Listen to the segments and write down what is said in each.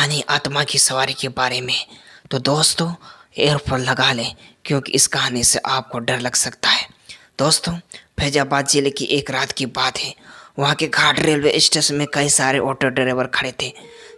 कहानी आत्मा की सवारी के बारे में। तो दोस्तों, एयरफोन लगा लें क्योंकि इस कहानी से आपको डर लग सकता है। दोस्तों, फैजाबाद जिले की एक रात की बात है। वहाँ के घाट रेलवे स्टेशन में कई सारे ऑटो ड्राइवर खड़े थे।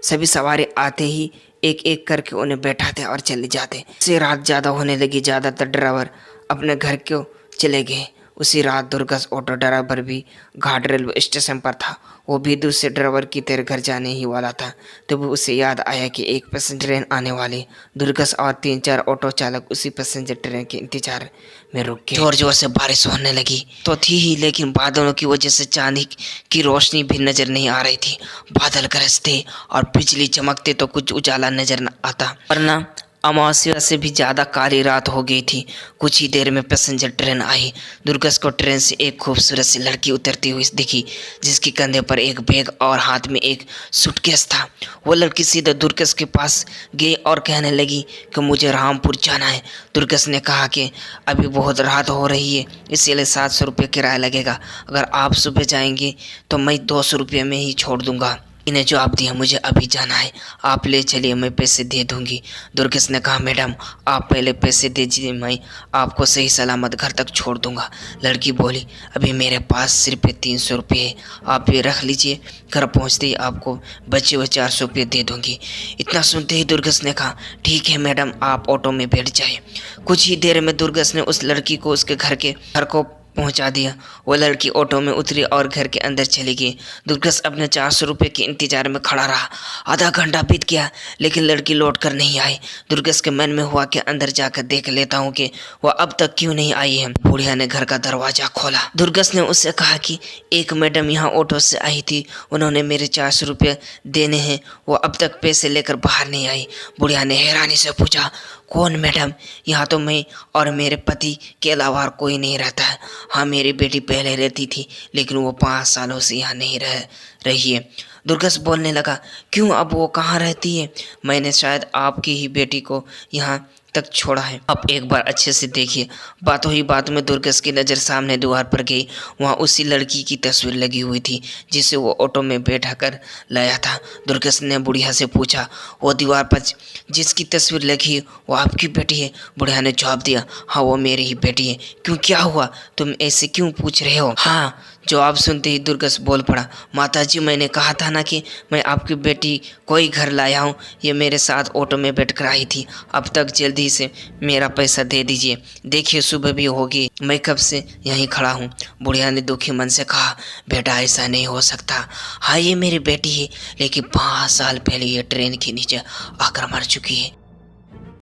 सभी सवारी आते ही एक एक करके उन्हें बैठाते और चले जाते। से रात ज़्यादा होने लगी, ज़्यादातर ड्राइवर अपने घर को चले गए। उसी रात दुर्गस ऑटो ड्राइवर भी घाट रेलवे स्टेशन पर था। वो भी दूसरे ड्राइवर की तरह घर जाने ही वाला था। तब उसे याद आया कि एक पैसेंजर ट्रेन आने वाली। दुर्गस और 3-4 ऑटो चालक उसी पैसेंजर ट्रेन के इंतजार में रुक गए। जोर जोर से बारिश होने लगी तो थी ही, लेकिन बादलों की वजह से चांदी की रोशनी भी नजर नहीं आ रही थी। बादल गरजते और बिजली चमकते तो कुछ उजाला नजर न आता, वरना अमावस्या से भी ज़्यादा काली रात हो गई थी। कुछ ही देर में पैसेंजर ट्रेन आई। दुर्गस को ट्रेन से एक खूबसूरत सी लड़की उतरती हुई दिखी, जिसके कंधे पर एक बैग और हाथ में एक सूटकेस था। वो लड़की सीधे दुर्गस के पास गई और कहने लगी कि मुझे रामपुर जाना है। दुर्गस ने कहा कि अभी बहुत रात हो रही है, इसीलिए 700 रुपये किराया लगेगा। अगर आप सुबह जाएंगे तो मैं 200 रुपये में ही छोड़ दूंगा। इन्हें जवाब दिया, मुझे अभी जाना है, आप ले चलिए, मैं पैसे दे दूंगी। दुर्गेश ने कहा, मैडम आप पहले पैसे दीजिए, मैं आपको सही सलामत घर तक छोड़ दूंगा। लड़की बोली, अभी मेरे पास सिर्फ 300 रुपये है, आप ये रख लीजिए, घर पहुंचते ही आपको बचे हुए 400 रुपये दे दूंगी। इतना सुनते ही दुर्गेश ने कहा, ठीक है मैडम, आप ऑटो में बैठ जाए। कुछ ही देर में दुर्गेश ने उस लड़की को उसके घर को पहुंचा दिया। वो लड़की ऑटो में उतरी और घर के अंदर चली गई। दुर्गस अपने 400 रुपये के इंतजार में खड़ा रहा। आधा घंटा बीत गया, लेकिन लड़की लौट कर नहीं आई। दुर्गस के मन में हुआ कि अंदर जाकर देख लेता हूँ कि वह अब तक क्यों नहीं आई है। बुढ़िया ने घर का दरवाजा खोला। दुर्गस ने उससे कहा कि एक मैडम यहाँ ऑटो से आई थी, उन्होंने मेरे 400 रुपये देने हैं, वो अब तक पैसे लेकर बाहर नहीं आई। बुढ़िया ने हैरानी से पूछा, कौन मैडम? यहाँ तो मैं और मेरे पति के अलावा कोई नहीं रहता है। हाँ, मेरी बेटी पहले रहती थी, लेकिन वो 5 सालों से यहाँ नहीं रह रही है। दुर्गस बोलने लगा, क्यों, अब वो कहाँ रहती है? मैंने शायद आपकी ही बेटी को यहाँ तक छोड़ा है, आप एक बार अच्छे से देखिए। बातों ही बात में दुर्गस की नज़र सामने दीवार पर गई। वहाँ उसी लड़की की तस्वीर लगी हुई थी जिसे वो ऑटो में बैठा कर लाया था। दुर्गस ने बुढ़िया से पूछा, वो दीवार पर जिसकी तस्वीर लगी वो आपकी बेटी है? बुढ़िया ने जवाब दिया, हाँ वो मेरी ही बेटी है। क्यों, क्या हुआ? तुम ऐसे क्यों पूछ रहे हो? हाँ, जवाब सुनते ही दुर्गस बोल पड़ा, माताजी मैंने कहा था ना कि मैं आपकी बेटी को ही घर लाया हूँ। ये मेरे साथ ऑटो में बैठ कर आई थी। अब तक जल्दी से मेरा पैसा दे दीजिए, देखिए सुबह भी होगी, मैं कब से यहीं खड़ा हूँ। बुढ़िया ने दुखी मन से कहा, बेटा ऐसा नहीं हो सकता। हाँ ये मेरी बेटी है, लेकिन 5 साल पहले ये ट्रेन के नीचे आकर मर चुकी है।